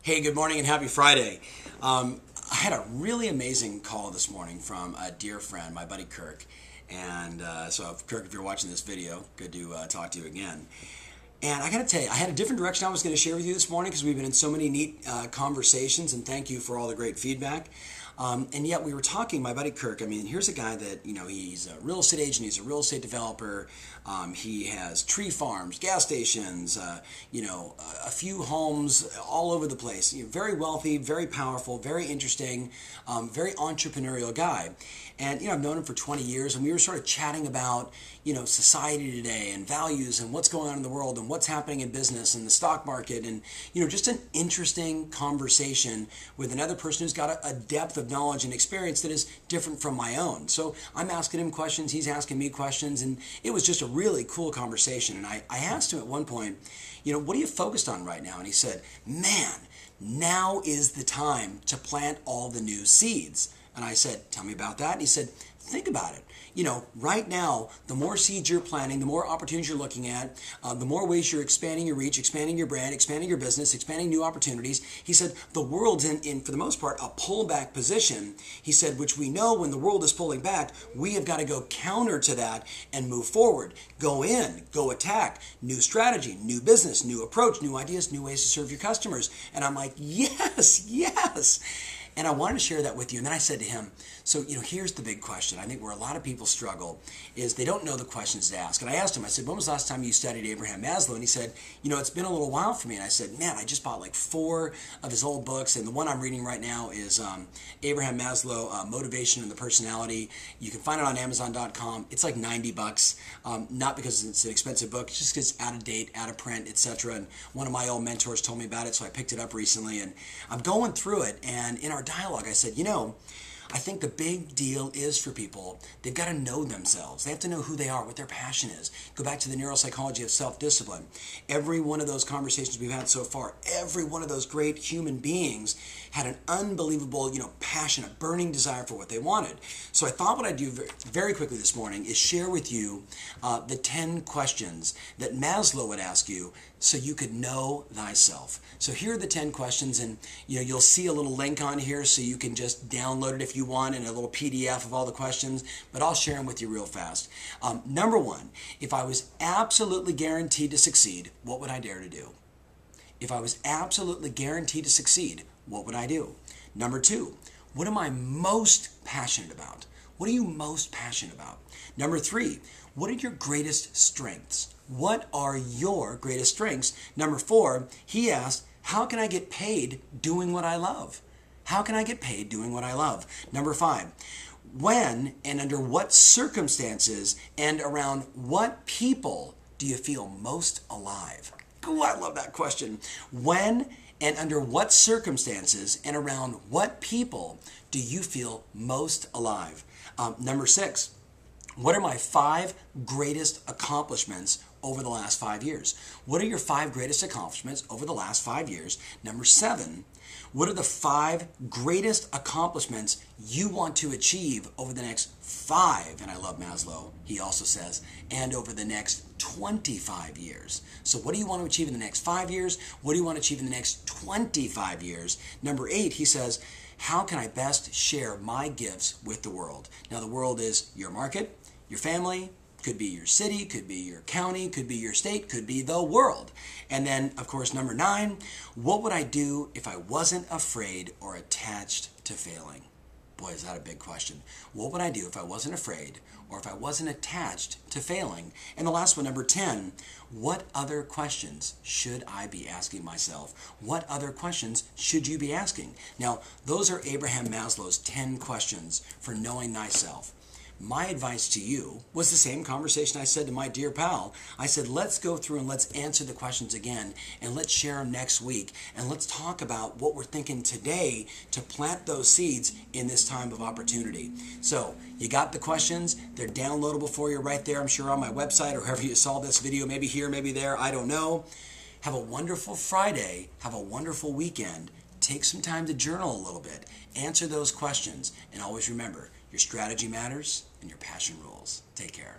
Hey, good morning and happy Friday. I had a really amazing call this morning from a dear friend, my buddy Kirk. And so, Kirk, if you're watching this video, good to talk to you again. And I got to tell you, I had a different direction I was going to share with you this morning because we've been in so many neat conversations, and thank you for all the great feedback. And yet we were talking, my buddy Kirk, I mean, here's a guy that, he's a real estate agent, he's a real estate developer, he has tree farms, gas stations, a few homes all over the place. Very wealthy, very powerful, very interesting, very entrepreneurial guy. And, I've known him for 20 years, and we were sort of chatting about, society today and values and what's going on in the world and what's happening in business and the stock market and, just an interesting conversation with another person who's got a depth of knowledge and experience that is different from my own. So I'm asking him questions, he's asking me questions, and it was just a really cool conversation. And I asked him at one point, what are you focused on right now? And he said, man, now is the time to plant all the new seeds. And I said, tell me about that. And he said, think about it. Right now, the more seeds you're planting, the more opportunities you're looking at, the more ways you're expanding your reach, expanding your brand, expanding your business, expanding new opportunities. He said, the world's in, for the most part, a pullback position. He said, which we know when the world is pulling back, we have got to go counter to that and move forward. Go in, go attack, new strategy, new business, new approach, new ideas, new ways to serve your customers. And I'm like, yes, yes. And I wanted to share that with you. And then I said to him, so, here's the big question. I think where a lot of people struggle is they don't know the questions to ask. And I asked him, I said, when was the last time you studied Abraham Maslow? And he said, it's been a little while for me. And I said, man, I just bought like 4 of his old books. And the one I'm reading right now is Abraham Maslow, Motivation and the Personality. You can find it on Amazon.com. It's like $90. Not because it's an expensive book, it's just because it's out of date, out of print, etc. And one of my old mentors told me about it, so I picked it up recently. And I'm going through it. And in our dialogue, I said, I think the big deal is for people, they've got to know themselves. They have to know who they are, what their passion is. Go back to the neuropsychology of self-discipline. Every one of those conversations we've had so far, every one of those great human beings had an unbelievable, passion, a burning desire for what they wanted. So I thought what I'd do very quickly this morning is share with you the 10 questions that Maslow would ask you so you could know thyself. So here are the 10 questions, and you'll see a little link on here so you can just download it if you want, and a little PDF of all the questions, but I'll share them with you real fast. Number 1, if I was absolutely guaranteed to succeed, what would I dare to do? If I was absolutely guaranteed to succeed, what would I do? Number 2, what am I most passionate about? What are you most passionate about? Number 3, what are your greatest strengths? What are your greatest strengths? Number 4, he asked, how can I get paid doing what I love? How can I get paid doing what I love? Number 5, when and under what circumstances and around what people do you feel most alive? Ooh, I love that question. When and under what circumstances and around what people do you feel most alive? Number 6, what are my 5 greatest accomplishments over the last 5 years? What are your 5 greatest accomplishments over the last 5 years? Number 7, what are the 5 greatest accomplishments you want to achieve over the next 5, and I love Maslow, he also says, and over the next 25 years. So what do you want to achieve in the next 5 years? What do you want to achieve in the next 25 years? Number 8, he says, how can I best share my gifts with the world? Now the world is your market, your family, could be your city, could be your county, could be your state, could be the world. And then, of course, number 9, what would I do if I wasn't afraid or attached to failing? Boy, is that a big question. What would I do if I wasn't afraid or if I wasn't attached to failing? And the last one, number 10, what other questions should I be asking myself? What other questions should you be asking? Now, those are Abraham Maslow's 10 questions for knowing thyself. My advice to you was the same conversation I said to my dear pal. I said, let's go through and let's answer the questions again, and let's share them next week, and let's talk about what we're thinking today to plant those seeds in this time of opportunity. So you got the questions. They're downloadable for you right there, I'm sure, on my website or wherever you saw this video, maybe here, maybe there, I don't know. Have a wonderful Friday. Have a wonderful weekend. Take some time to journal a little bit. Answer those questions, and always remember, your strategy matters and your passion rules. Take care.